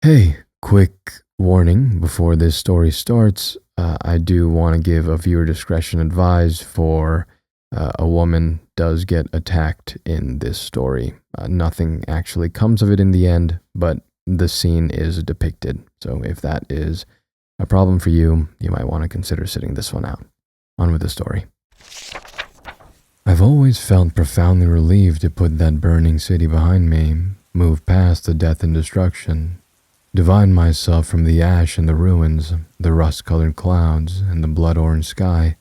Hey, quick warning before this story starts. I do want to give a viewer discretion advised for a woman does get attacked in this story. Nothing actually comes of it in the end, but the scene is depicted. So if that is a problem for you, you might want to consider sitting this one out. On with the story. I've always felt profoundly relieved to put that burning city behind me, move past the death and destruction, divide myself from the ash and the ruins, the rust-colored clouds, and the blood-orange sky.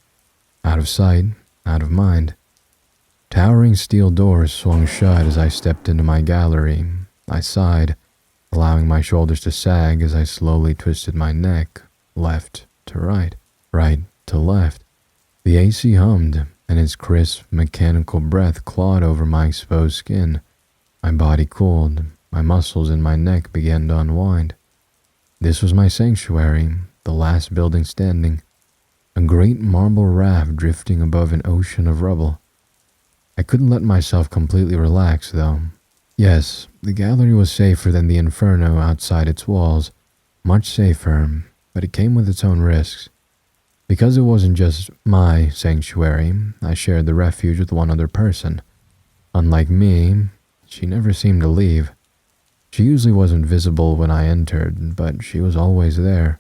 Out of sight, out of mind. Towering steel doors swung shut as I stepped into my gallery. I sighed, allowing my shoulders to sag as I slowly twisted my neck, left to right, right to left. The AC hummed, and its crisp, mechanical breath clawed over my exposed skin. My body cooled. My muscles in my neck began to unwind. This was my sanctuary, the last building standing, a great marble raft drifting above an ocean of rubble. I couldn't let myself completely relax, though. Yes, the gallery was safer than the inferno outside its walls, much safer, but it came with its own risks. Because it wasn't just my sanctuary, I shared the refuge with one other person. Unlike me, she never seemed to leave. She usually wasn't visible when I entered, but she was always there.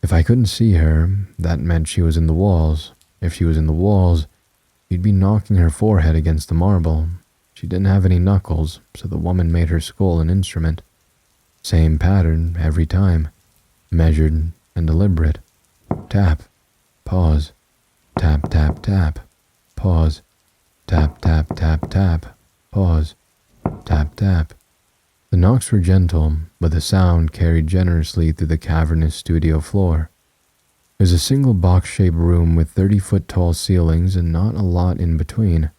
If I couldn't see her, that meant she was in the walls. If she was in the walls, you'd be knocking her forehead against the marble. She didn't have any knuckles, so the woman made her skull an instrument. Same pattern every time, measured and deliberate. Tap, pause, tap, tap, tap, pause, tap, tap, tap, tap, pause, tap, tap. The knocks were gentle, but the sound carried generously through the cavernous studio floor. It was a single box-shaped room with 30-foot-tall ceilings and not a lot in between.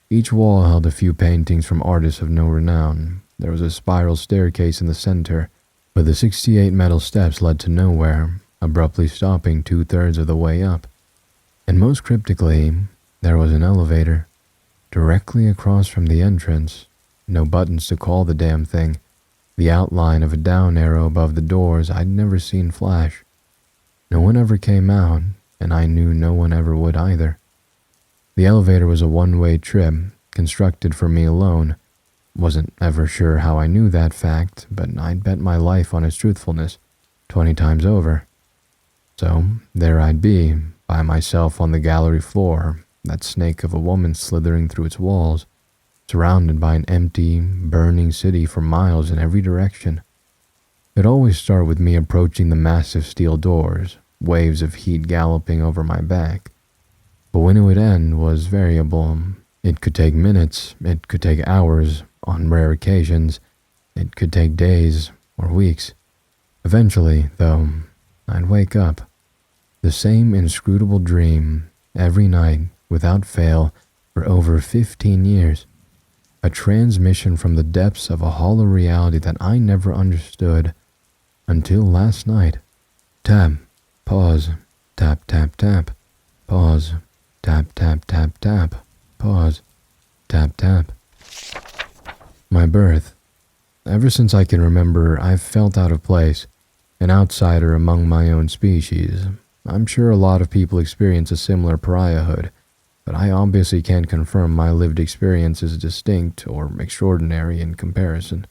Each wall held a few paintings from artists of no renown. There was a spiral staircase in the center, but the 68 metal steps led to nowhere, abruptly stopping 2/3 of the way up. And most cryptically, there was an elevator, directly across from the entrance. No buttons to call the damn thing. The outline of a down arrow above the doors I'd never seen flash. No one ever came out, and I knew no one ever would either. The elevator was a one-way trip, constructed for me alone. Wasn't ever sure how I knew that fact, but I'd bet my life on its truthfulness 20 times over. So, there I'd be, by myself on the gallery floor, that snake of a woman slithering through its walls, surrounded by an empty, burning city for miles in every direction. It always started with me approaching the massive steel doors, waves of heat galloping over my back. But when it would end was variable. It could take minutes, it could take hours, on rare occasions. It could take days or weeks. Eventually, though, I'd wake up. The same inscrutable dream, every night, without fail, for over 15 years. A transmission from the depths of a hollow reality that I never understood until last night. Tap, pause, tap, tap, tap, pause, tap, tap, tap, tap, pause, tap, tap. My birth. Ever since I can remember, I've felt out of place, an outsider among my own species. I'm sure a lot of people experience a similar pariahhood, but I obviously can't confirm my lived experience is distinct or extraordinary in comparison.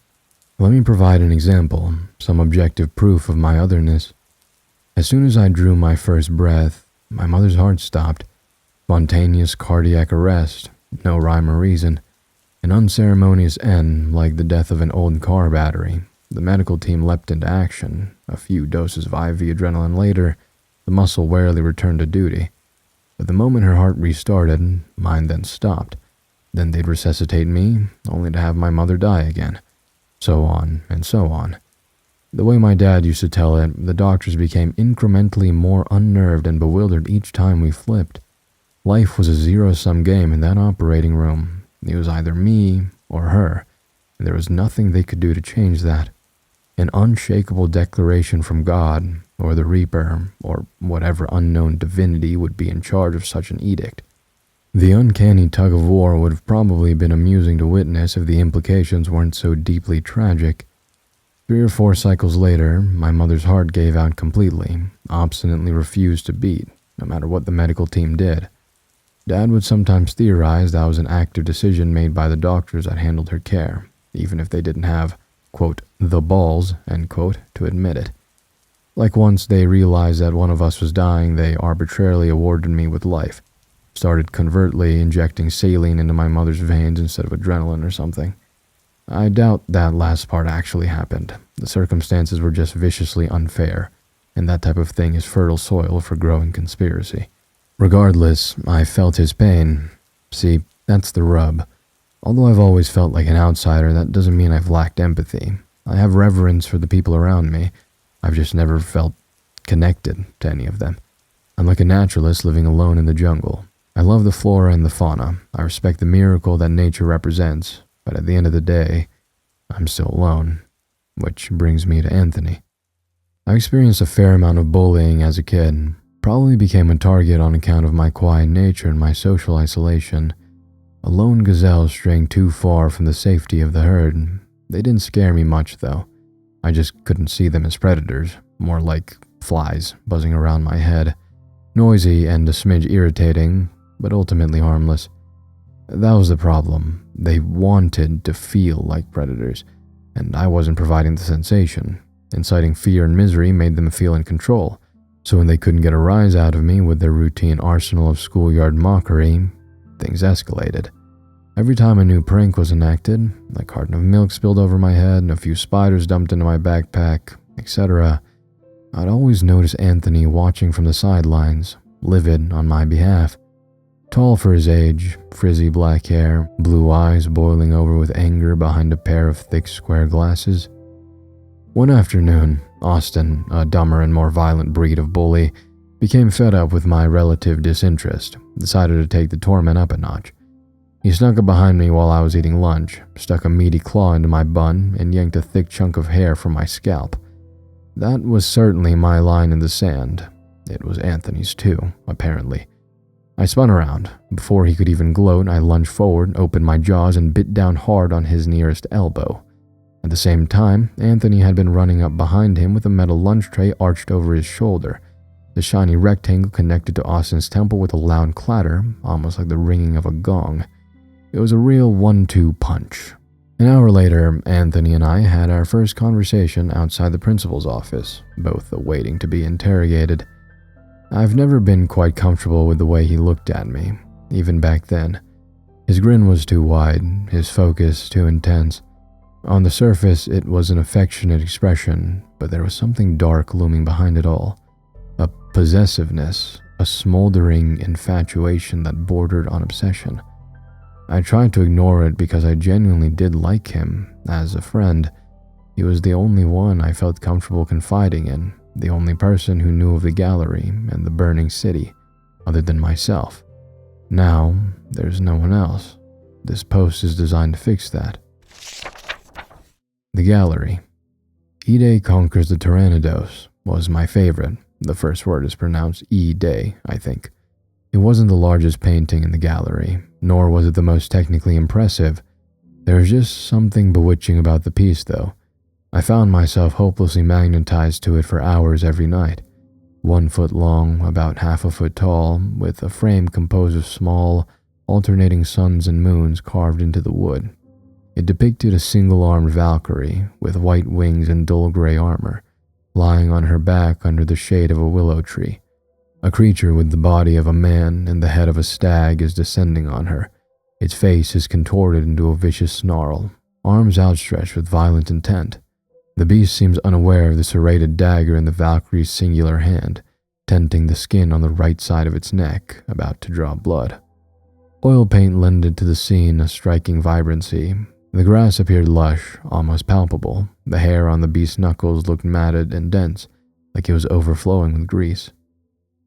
Let me provide an example, some objective proof of my otherness. As soon as I drew my first breath, my mother's heart stopped. Spontaneous cardiac arrest, no rhyme or reason. An unceremonious end, like the death of an old car battery. The medical team leapt into action. A few doses of IV adrenaline later, the muscle warily returned to duty. But the moment her heart restarted, mine then stopped. Then they'd resuscitate me, only to have my mother die again. So on and so on. The way my dad used to tell it, the doctors became incrementally more unnerved and bewildered each time we flipped. Life was a zero-sum game in that operating room. It was either me or her, and there was nothing they could do to change that. An unshakable declaration from God, or the Reaper, or whatever unknown divinity would be in charge of such an edict. The uncanny tug-of-war would have probably been amusing to witness if the implications weren't so deeply tragic. 3 or 4 cycles later, my mother's heart gave out completely, obstinately refused to beat, no matter what the medical team did. Dad would sometimes theorize that was an active decision made by the doctors that handled her care, even if they didn't have, quote, the balls, end quote, to admit it. Like once they realized that one of us was dying, they arbitrarily awarded me with life. Started covertly injecting saline into my mother's veins instead of adrenaline or something. I doubt that last part actually happened. The circumstances were just viciously unfair, and that type of thing is fertile soil for growing conspiracy. Regardless, I felt his pain. See, that's the rub. Although I've always felt like an outsider, that doesn't mean I've lacked empathy. I have reverence for the people around me. I've just never felt connected to any of them. I'm like a naturalist living alone in the jungle. I love the flora and the fauna. I respect the miracle that nature represents, but at the end of the day, I'm still alone. Which brings me to Anthony. I experienced a fair amount of bullying as a kid. Probably became a target on account of my quiet nature and my social isolation. A lone gazelle straying too far from the safety of the herd. They didn't scare me much, though. I just couldn't see them as predators, more like flies buzzing around my head. Noisy and a smidge irritating, but ultimately harmless. That was the problem. They wanted to feel like predators, and I wasn't providing the sensation. Inciting fear and misery made them feel in control, so when they couldn't get a rise out of me with their routine arsenal of schoolyard mockery, things escalated. Every time a new prank was enacted, a carton of milk spilled over my head, a few spiders dumped into my backpack, etc., I'd always notice Anthony watching from the sidelines, livid on my behalf. Tall for his age, frizzy black hair, blue eyes boiling over with anger behind a pair of thick square glasses. One afternoon, Austin, a dumber and more violent breed of bully, became fed up with my relative disinterest, decided to take the torment up a notch. He snuck up behind me while I was eating lunch, stuck a meaty claw into my bun, and yanked a thick chunk of hair from my scalp. That was certainly my line in the sand. It was Anthony's too, apparently. I spun around. Before he could even gloat, I lunged forward, opened my jaws, and bit down hard on his nearest elbow. At the same time, Anthony had been running up behind him with a metal lunch tray arched over his shoulder. The shiny rectangle connected to Austin's temple with a loud clatter, almost like the ringing of a gong. It was a real 1-2 punch. An hour later, Anthony and I had our first conversation outside the principal's office, both awaiting to be interrogated. I've never been quite comfortable with the way he looked at me, even back then. His grin was too wide, his focus too intense. On the surface, it was an affectionate expression, but there was something dark looming behind it all. A possessiveness, a smoldering infatuation that bordered on obsession. I tried to ignore it because I genuinely did like him as a friend. He was the only one I felt comfortable confiding in, the only person who knew of the gallery and the burning city, other than myself. Now, there's no one else. This post is designed to fix that. The gallery. E-Day conquers the Tyrannidos was my favorite. The first word is pronounced E-Day, I think. It wasn't the largest painting in the gallery, nor was it the most technically impressive. There was just something bewitching about the piece, though. I found myself hopelessly magnetized to it for hours every night. 1 foot long, about half a foot tall, with a frame composed of small, alternating suns and moons carved into the wood. It depicted a single-armed Valkyrie with white wings and dull gray armor, lying on her back under the shade of a willow tree. A creature with the body of a man and the head of a stag is descending on her. Its face is contorted into a vicious snarl, arms outstretched with violent intent. The beast seems unaware of the serrated dagger in the Valkyrie's singular hand, tenting the skin on the right side of its neck, about to draw blood. Oil paint lended to the scene a striking vibrancy. The grass appeared lush, almost palpable. The hair on the beast's knuckles looked matted and dense, like it was overflowing with grease.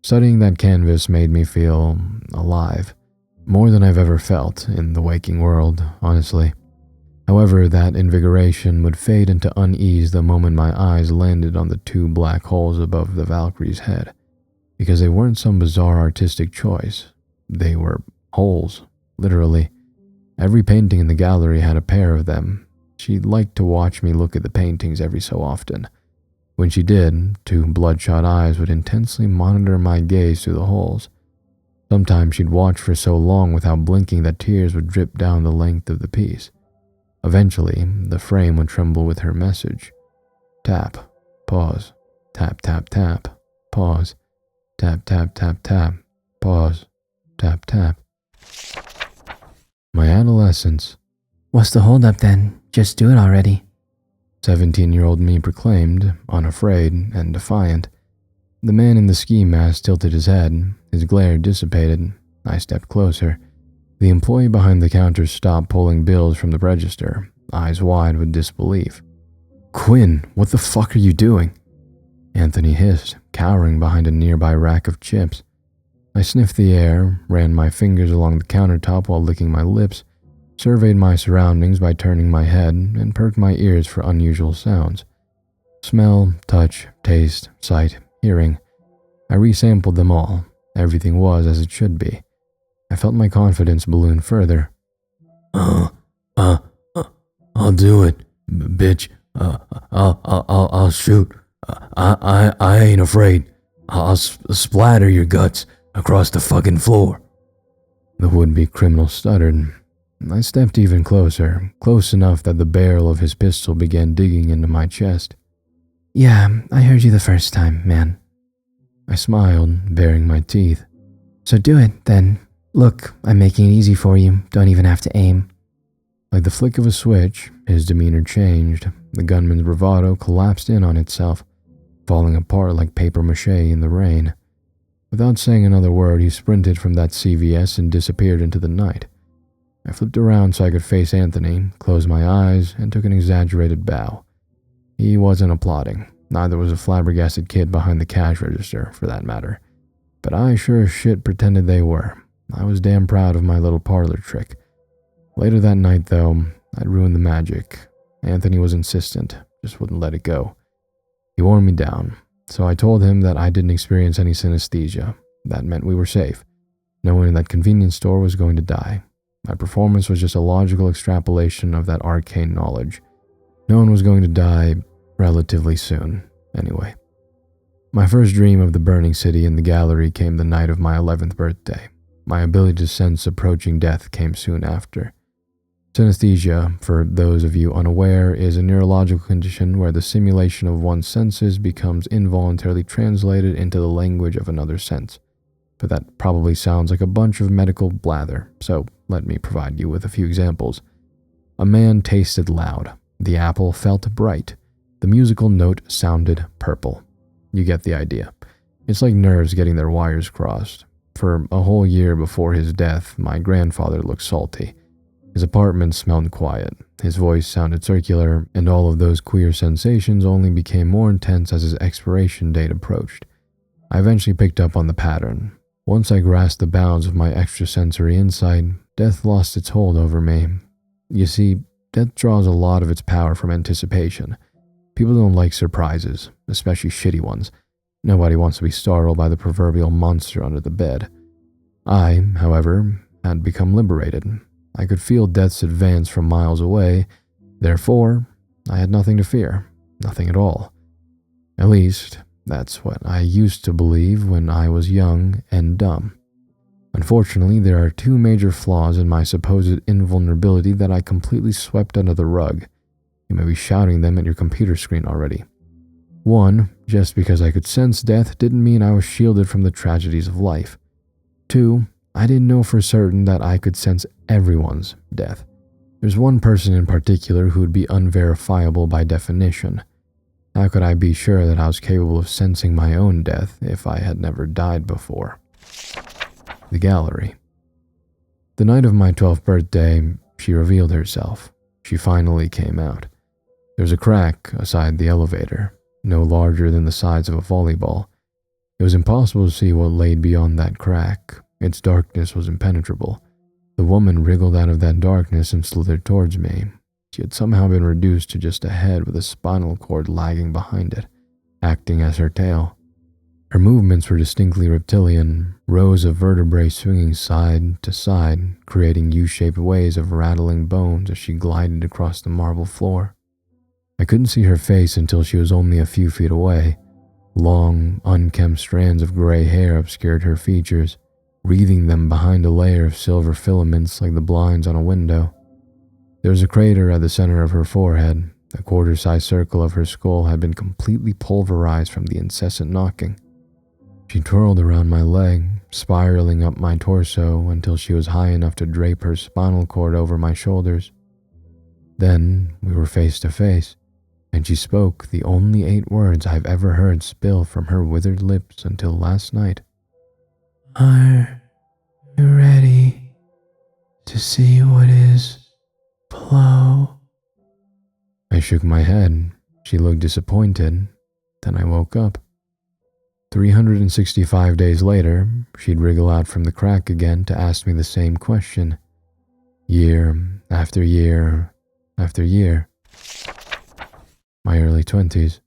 Studying that canvas made me feel alive, more than I've ever felt in the waking world, honestly. However, that invigoration would fade into unease the moment my eyes landed on the 2 black holes above the Valkyrie's head, because they weren't some bizarre artistic choice. They were holes, literally. Every painting in the gallery had a pair of them, She liked to watch me look at the paintings every so often. When she did, two bloodshot eyes would intensely monitor my gaze through the holes. Sometimes she'd watch for so long without blinking that tears would drip down the length of the piece. Eventually, the frame would tremble with her message. Tap, pause, tap, tap, tap, pause, tap, tap, tap, tap, pause, tap, tap. My adolescence. What's the holdup then? Just do it already. 17-year-old me proclaimed, unafraid and defiant. The man in the ski mask tilted his head. His glare dissipated. I stepped closer. The employee behind the counter stopped pulling bills from the register, eyes wide with disbelief. "Quinn, what the fuck are you doing?" Anthony hissed, cowering behind a nearby rack of chips. I sniffed the air, ran my fingers along the countertop while licking my lips, surveyed my surroundings by turning my head, and perked my ears for unusual sounds. Smell, touch, taste, sight, hearing. I resampled them all. Everything was as it should be. I felt my confidence balloon further. I'll do it, bitch. I'll shoot. I ain't afraid. I'll splatter your guts across the fucking floor." The would-be criminal stuttered. I stepped even closer, close enough that the barrel of his pistol began digging into my chest. "Yeah, I heard you the first time, man." I smiled, baring my teeth. "So do it, then. Look, I'm making it easy for you. Don't even have to aim." Like the flick of a switch, his demeanor changed. The gunman's bravado collapsed in on itself, falling apart like papier-mâché in the rain. Without saying another word, he sprinted from that CVS and disappeared into the night. I flipped around so I could face Anthony, closed my eyes, and took an exaggerated bow. He wasn't applauding. Neither was a flabbergasted kid behind the cash register, for that matter. But I sure as shit pretended they were. I was damn proud of my little parlor trick. Later that night, though, I'd ruined the magic. Anthony was insistent, just wouldn't let it go. He wore me down, so I told him that I didn't experience any synesthesia. That meant we were safe. No one in that convenience store was going to die. My performance was just a logical extrapolation of that arcane knowledge. No one was going to die relatively soon, anyway. My first dream of the burning city in the gallery came the night of my 11th birthday. My ability to sense approaching death came soon after. Synesthesia, for those of you unaware, is a neurological condition where the simulation of one's senses becomes involuntarily translated into the language of another sense. But that probably sounds like a bunch of medical blather, so let me provide you with a few examples. A man tasted loud. The apple felt bright. The musical note sounded purple. You get the idea. It's like nerves getting their wires crossed. For a whole year before his death, my grandfather looked salty. His apartment smelled quiet. His voice sounded circular, and all of those queer sensations only became more intense as his expiration date approached. I eventually picked up on the pattern. Once I grasped the bounds of my extrasensory insight, death lost its hold over me. You see, death draws a lot of its power from anticipation. People don't like surprises, especially shitty ones. Nobody wants to be startled by the proverbial monster under the bed. I, however, had become liberated. I could feel death's advance from miles away. Therefore, I had nothing to fear. Nothing at all. At least, that's what I used to believe when I was young and dumb. Unfortunately, there are two major flaws in my supposed invulnerability that I completely swept under the rug. You may be shouting them at your computer screen already. 1, just because I could sense death didn't mean I was shielded from the tragedies of life. 2, I didn't know for certain that I could sense everyone's death. There's one person in particular who would be unverifiable by definition. How could I be sure that I was capable of sensing my own death if I had never died before? The gallery. The night of my 12th birthday, she revealed herself. She finally came out. There was a crack aside the elevator, no larger than the sides of a volleyball. It was impossible to see what lay beyond that crack. Its darkness was impenetrable. The woman wriggled out of that darkness and slithered towards me. She had somehow been reduced to just a head with a spinal cord lagging behind it, acting as her tail. Her movements were distinctly reptilian, rows of vertebrae swinging side to side, creating U-shaped waves of rattling bones as she glided across the marble floor. I couldn't see her face until she was only a few feet away. Long, unkempt strands of gray hair obscured her features, wreathing them behind a layer of silver filaments like the blinds on a window. There was a crater at the center of her forehead. A quarter-sized circle of her skull had been completely pulverized from the incessant knocking. She twirled around my leg, spiraling up my torso until she was high enough to drape her spinal cord over my shoulders. Then we were face to face, and she spoke the only 8 words I've ever heard spill from her withered lips until last night. Are you ready to see what is below? I shook my head. She looked disappointed. Then I woke up. 365 days later, she'd wriggle out from the crack again to ask me the same question. Year after year after year. My early 20s.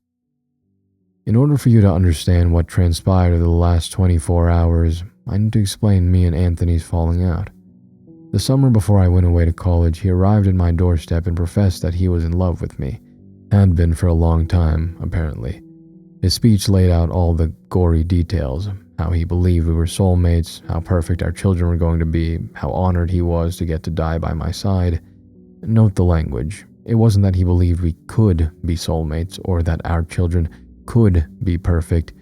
In order for you to understand what transpired over the last 24 hours, I need to explain me and Anthony's falling out. The summer before I went away to college, he arrived at my doorstep and professed that he was in love with me. Had been for a long time, apparently. His speech laid out all the gory details, how he believed we were soulmates, how perfect our children were going to be, how honored he was to get to die by my side. Note the language. It wasn't that he believed we could be soulmates or that our children could be perfect.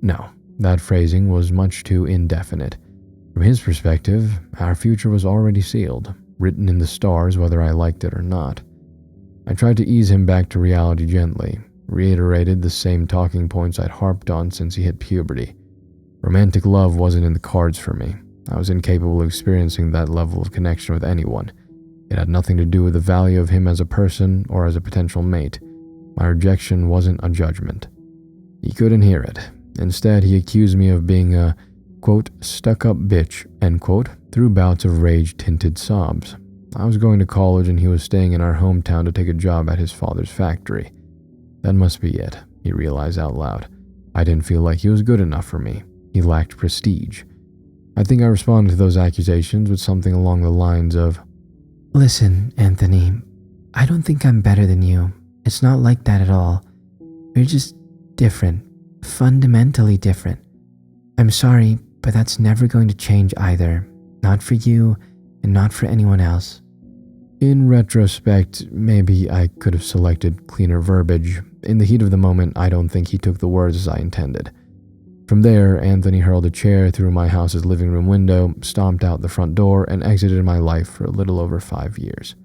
No, that phrasing was much too indefinite. From his perspective, our future was already sealed, written in the stars whether I liked it or not. I tried to ease him back to reality gently, reiterated the same talking points I'd harped on since he hit puberty. Romantic love wasn't in the cards for me. I was incapable of experiencing that level of connection with anyone. It had nothing to do with the value of him as a person or as a potential mate. My rejection wasn't a judgment. He couldn't hear it. Instead, he accused me of being a, quote, stuck-up bitch, end quote, through bouts of rage-tinted sobs. I was going to college and he was staying in our hometown to take a job at his father's factory. That must be it, he realized out loud. I didn't feel like he was good enough for me. He lacked prestige. I think I responded to those accusations with something along the lines of, Listen, Anthony, I don't think I'm better than you. It's not like that at all. We're just different, fundamentally different. I'm sorry, but that's never going to change either. Not for you, and not for anyone else. In retrospect, maybe I could have selected cleaner verbiage. In the heat of the moment, I don't think he took the words as I intended. From there, Anthony hurled a chair through my house's living room window, stomped out the front door, and exited my life for a little over 5 years.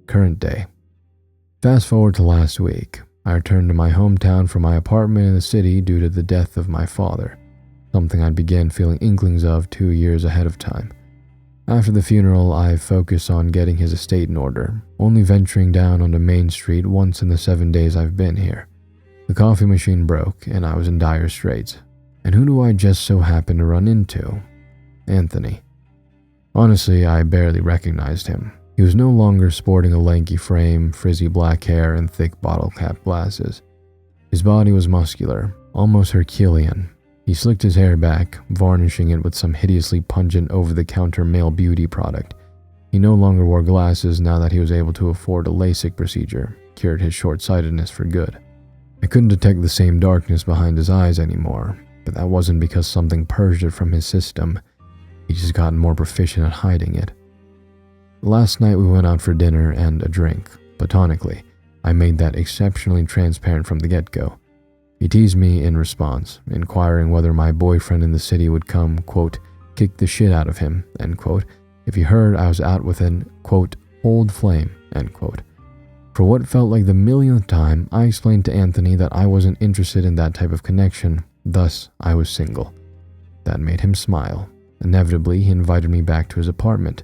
Current day. Fast forward to last week. I returned to my hometown from my apartment in the city due to the death of my father, something I began feeling inklings of 2 years ahead of time. After the funeral, I focused on getting his estate in order, only venturing down onto Main Street once in the 7 days I've been here. The coffee machine broke, and I was in dire straits. And who do I just so happen to run into? Anthony. Honestly, I barely recognized him. He was no longer sporting a lanky frame, frizzy black hair, and thick bottle cap glasses. His body was muscular, almost Herculean. He slicked his hair back, varnishing it with some hideously pungent over-the-counter male beauty product. He no longer wore glasses now that he was able to afford a LASIK procedure, cured his short-sightedness for good. I couldn't detect the same darkness behind his eyes anymore, but that wasn't because something purged it from his system. He'd just gotten more proficient at hiding it. Last night we went out for dinner and a drink, platonically. I made that exceptionally transparent from the get-go. He teased me in response, inquiring whether my boyfriend in the city would come, quote, kick the shit out of him, end quote, if he heard I was out with an, quote, old flame, end quote. For what felt like the millionth time, I explained to Anthony that I wasn't interested in that type of connection, thus I was single. That made him smile. Inevitably, he invited me back to his apartment.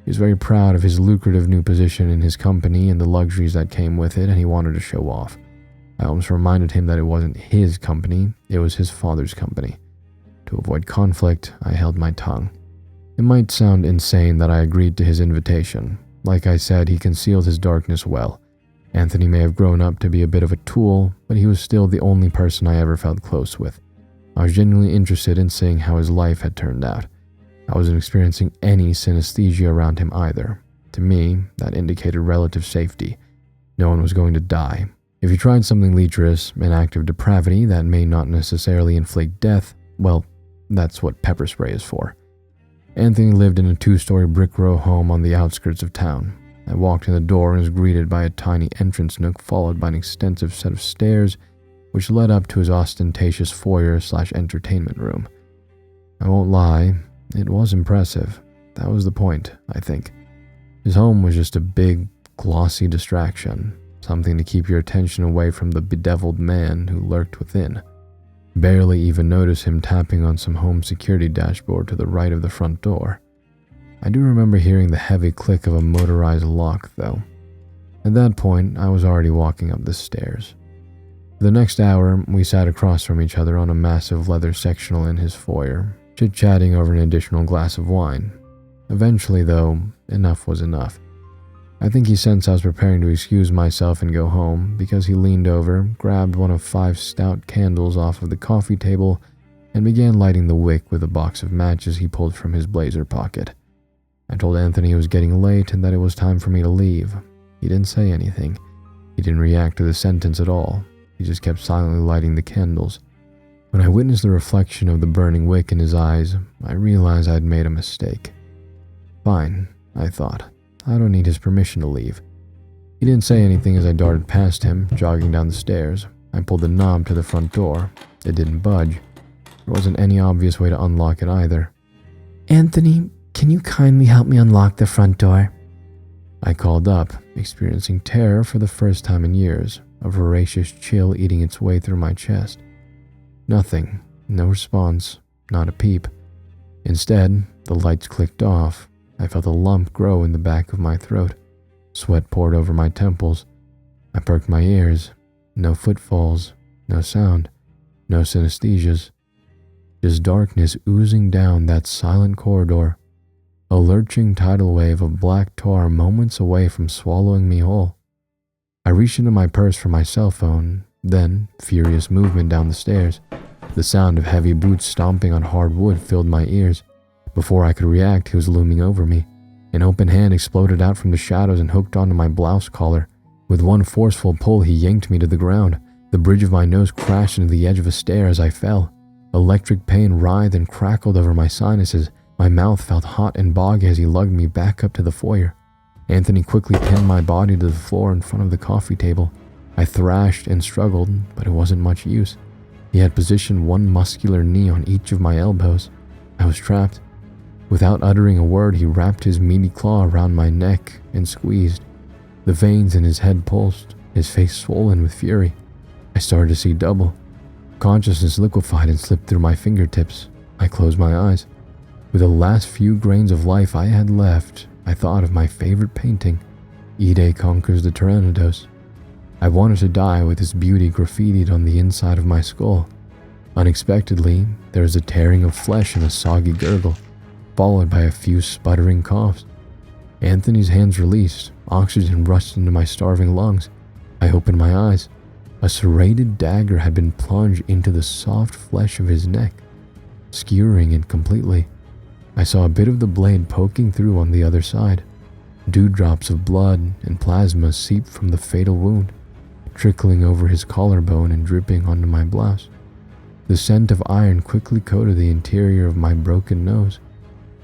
He was very proud of his lucrative new position in his company and the luxuries that came with it, and he wanted to show off. I almost reminded him that it wasn't his company, it was his father's company. To avoid conflict, I held my tongue. It might sound insane that I agreed to his invitation. Like I said, he concealed his darkness well. Anthony may have grown up to be a bit of a tool, but he was still the only person I ever felt close with. I was genuinely interested in seeing how his life had turned out. I wasn't experiencing any synesthesia around him either. To me, that indicated relative safety. No one was going to die. If you tried something lecherous, an act of depravity that may not necessarily inflict death, well, that's what pepper spray is for. Anthony lived in a 2-story brick row home on the outskirts of town. I walked in the door and was greeted by a tiny entrance nook followed by an extensive set of stairs which led up to his ostentatious foyer/entertainment room. I won't lie, it was impressive. That was the point, I think. His home was just a big, glossy distraction, something to keep your attention away from the bedeviled man who lurked within. Barely even noticed him tapping on some home security dashboard to the right of the front door. I do remember hearing the heavy click of a motorized lock, though. At that point, I was already walking up the stairs. For the next hour, we sat across from each other on a massive leather sectional in his foyer, chit-chatting over an additional glass of wine. Eventually, though, enough was enough. I think he sensed I was preparing to excuse myself and go home because he leaned over, grabbed one of 5 stout candles off of the coffee table, and began lighting the wick with a box of matches he pulled from his blazer pocket. I told Anthony it was getting late and that it was time for me to leave. He didn't say anything. He didn't react to the sentence at all. He just kept silently lighting the candles. When I witnessed the reflection of the burning wick in his eyes, I realized I had made a mistake. Fine, I thought. I don't need his permission to leave. He didn't say anything as I darted past him, jogging down the stairs. I pulled the knob to the front door. It didn't budge. There wasn't any obvious way to unlock it either. Anthony, can you kindly help me unlock the front door? I called up, experiencing terror for the first time in years, a voracious chill eating its way through my chest. Nothing. No response. Not a peep. Instead, the lights clicked off. I felt a lump grow in the back of my throat. Sweat poured over my temples. I perked my ears. No footfalls. No sound. No synesthesias. Just darkness oozing down that silent corridor. A lurching tidal wave of black tar moments away from swallowing me whole. I reached into my purse for my cell phone, then furious movement down the stairs. The sound of heavy boots stomping on hard wood filled my ears. Before I could react, he was looming over me. An open hand exploded out from the shadows and hooked onto my blouse collar. With one forceful pull, he yanked me to the ground. The bridge of my nose crashed into the edge of a stair as I fell. Electric pain writhed and crackled over my sinuses. My mouth felt hot and boggy as he lugged me back up to the foyer. Anthony quickly pinned my body to the floor in front of the coffee table. I thrashed and struggled, but it wasn't much use. He had positioned one muscular knee on each of my elbows. I was trapped. Without uttering a word, he wrapped his meaty claw around my neck and squeezed. The veins in his head pulsed, his face swollen with fury. I started to see double. Consciousness liquefied and slipped through my fingertips. I closed my eyes. With the last few grains of life I had left, I thought of my favorite painting, Ide Conquers the Tyrannodos. I wanted to die with this beauty graffitied on the inside of my skull. Unexpectedly, there was a tearing of flesh and a soggy gurgle, followed by a few sputtering coughs. Anthony's hands released. Oxygen rushed into my starving lungs. I opened my eyes. A serrated dagger had been plunged into the soft flesh of his neck, skewering it completely. I saw a bit of the blade poking through on the other side. Dewdrops of blood and plasma seeped from the fatal wound, trickling over his collarbone and dripping onto my blouse. The scent of iron quickly coated the interior of my broken nose.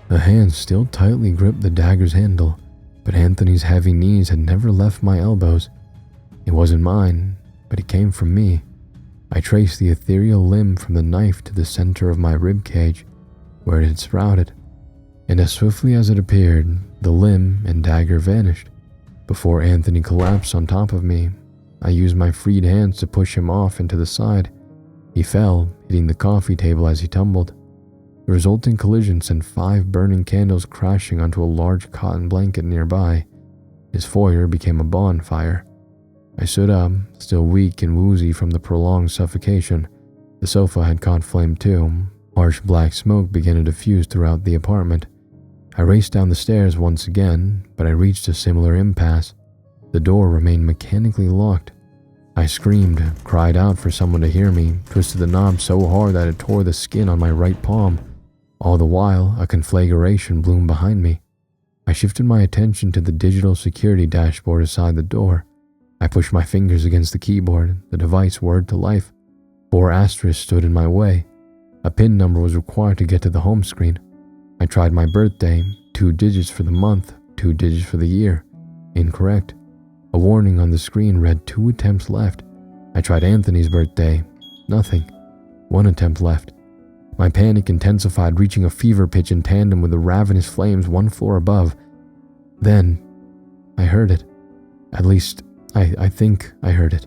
A hand still tightly gripped the dagger's handle, but Anthony's heavy knees had never left my elbows. It wasn't mine, but it came from me. I traced the ethereal limb from the knife to the center of my rib cage, where it had sprouted. And as swiftly as it appeared, the limb and dagger vanished. Before Anthony collapsed on top of me, I used my freed hands to push him off and to the side. He fell, hitting the coffee table as he tumbled. The resulting collision sent 5 burning candles crashing onto a large cotton blanket nearby. His foyer became a bonfire. I stood up, still weak and woozy from the prolonged suffocation. The sofa had caught flame too. Harsh black smoke began to diffuse throughout the apartment. I raced down the stairs once again, but I reached a similar impasse. The door remained mechanically locked. I screamed, cried out for someone to hear me, twisted the knob so hard that it tore the skin on my right palm. All the while, a conflagration bloomed behind me. I shifted my attention to the digital security dashboard aside the door. I pushed my fingers against the keyboard. The device whirred to life. 4 asterisks stood in my way. A PIN number was required to get to the home screen. I tried my birthday, 2 digits for the month, 2 digits for the year. Incorrect. A warning on the screen read 2 attempts left. I tried Anthony's birthday. Nothing. 1 attempt left. My panic intensified, reaching a fever pitch in tandem with the ravenous flames 1 floor above. Then, I heard it. At least, I think I heard it.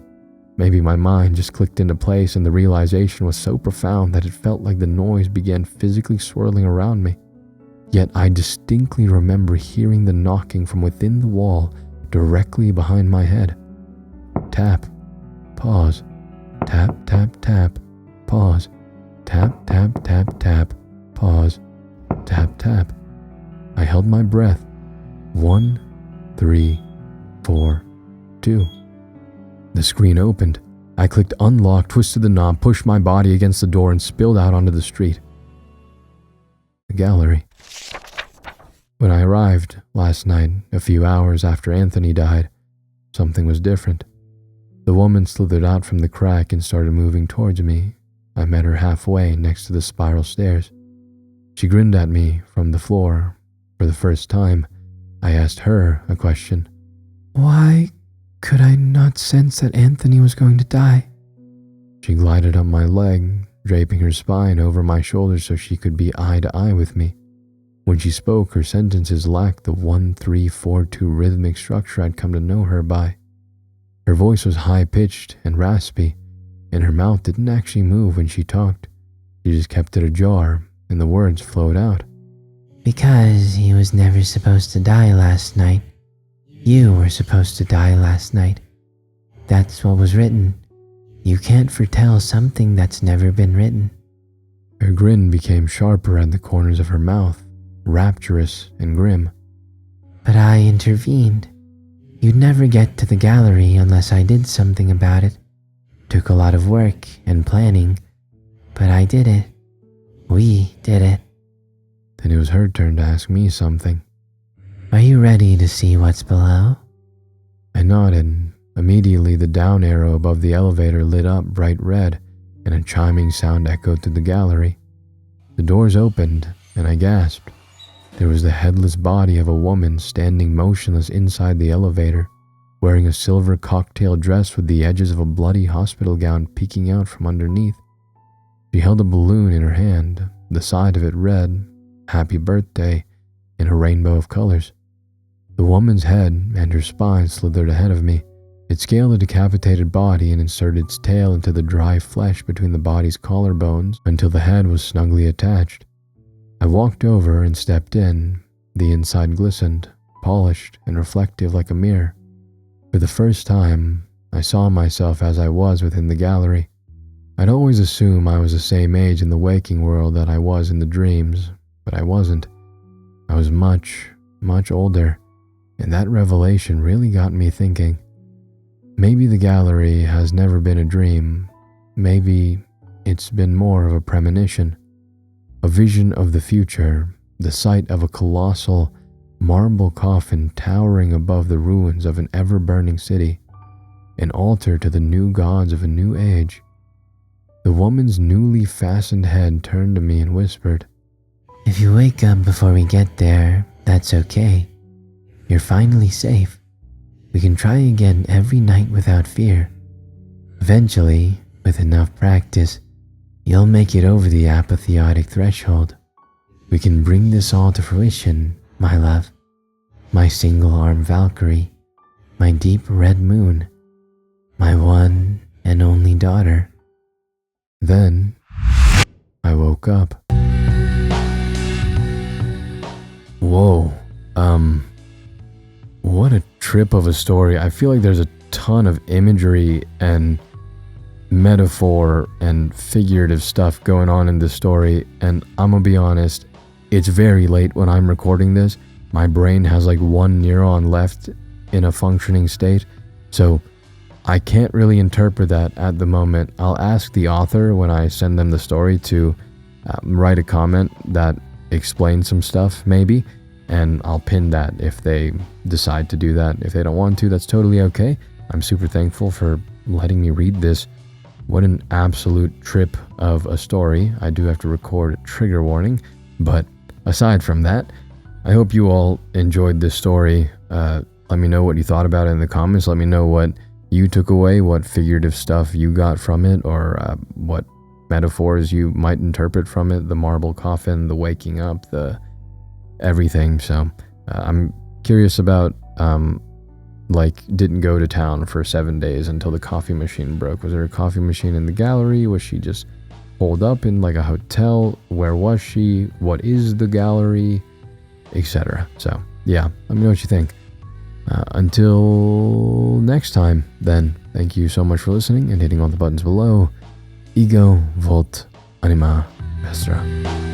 Maybe my mind just clicked into place and the realization was so profound that it felt like the noise began physically swirling around me. Yet I distinctly remember hearing the knocking from within the wall directly behind my head. Tap. Pause. Tap, tap, tap. Pause. Tap, tap, tap, tap. Pause. Tap, tap. I held my breath. 1, 3, 4, 2. The screen opened. I clicked unlock, twisted the knob, pushed my body against the door, and spilled out onto the street. The gallery. When I arrived last night, a few hours after Anthony died, something was different. The woman slithered out from the crack and started moving towards me. I met her halfway next to the spiral stairs. She grinned at me from the floor. For the first time, I asked her a question. Why could I not sense that Anthony was going to die? She glided up my leg, draping her spine over my shoulders so she could be eye to eye with me. When she spoke, her sentences lacked the 1-3-4-2 rhythmic structure I'd come to know her by. Her voice was high-pitched and raspy, and her mouth didn't actually move when she talked. She just kept it ajar, and the words flowed out. Because he was never supposed to die last night. You were supposed to die last night. That's what was written. You can't foretell something that's never been written. Her grin became sharper at the corners of her mouth, rapturous and grim. But I intervened. You'd never get to the gallery unless I did something about it. Took a lot of work and planning, but I did it. We did it. Then it was her turn to ask me something. Are you ready to see what's below? I nodded. Immediately, the down arrow above the elevator lit up bright red, and a chiming sound echoed through the gallery. The doors opened, and I gasped. There was the headless body of a woman standing motionless inside the elevator, wearing a silver cocktail dress with the edges of a bloody hospital gown peeking out from underneath. She held a balloon in her hand. The side of it read, "Happy Birthday," in a rainbow of colors. The woman's head and her spine slithered ahead of me. It scaled the decapitated body and inserted its tail into the dry flesh between the body's collarbones until the head was snugly attached. I walked over and stepped in. The inside glistened, polished and reflective like a mirror. For the first time, I saw myself as I was within the gallery. I'd always assumed I was the same age in the waking world that I was in the dreams, but I wasn't. I was much, much older, and that revelation really got me thinking. Maybe the gallery has never been a dream. Maybe it's been more of a premonition. A vision of the future, the sight of a colossal marble coffin towering above the ruins of an ever-burning city, an altar to the new gods of a new age. The woman's newly fastened head turned to me and whispered, If you wake up before we get there, that's okay. You're finally safe. We can try again every night without fear. Eventually, with enough practice, you'll make it over the apotheotic threshold. We can bring this all to fruition, my love. My single-arm Valkyrie, my deep red moon, my one and only daughter. Then I woke up. Whoa, what a trip of a story. I feel like there's a ton of imagery and metaphor and figurative stuff going on in this story, and I'm gonna be honest, it's very late when I'm recording this. My brain has like one neuron left in a functioning state. So I can't really interpret that at the moment. I'll ask the author when I send them the story to write a comment that explains some stuff, maybe, and I'll pin that if they decide to do that. If they don't want to, that's totally okay. I'm super thankful for letting me read this. What an absolute trip of a story. I do have to record a trigger warning, but aside from that, I hope you all enjoyed this story. Let me know what you thought about it in the comments. Let me know what you took away, what figurative stuff you got from it, or what metaphors you might interpret from it, the marble coffin, the waking up, the everything. So I'm curious about didn't go to town for 7 days until the coffee machine broke. Was there a coffee machine in the gallery? Was she just holed up in like a hotel? Where was she? What is the gallery? Etc. So yeah, let me know what you think. Until next time, then, thank you so much for listening and hitting all the buttons below. Ego Volt Anima Pestra.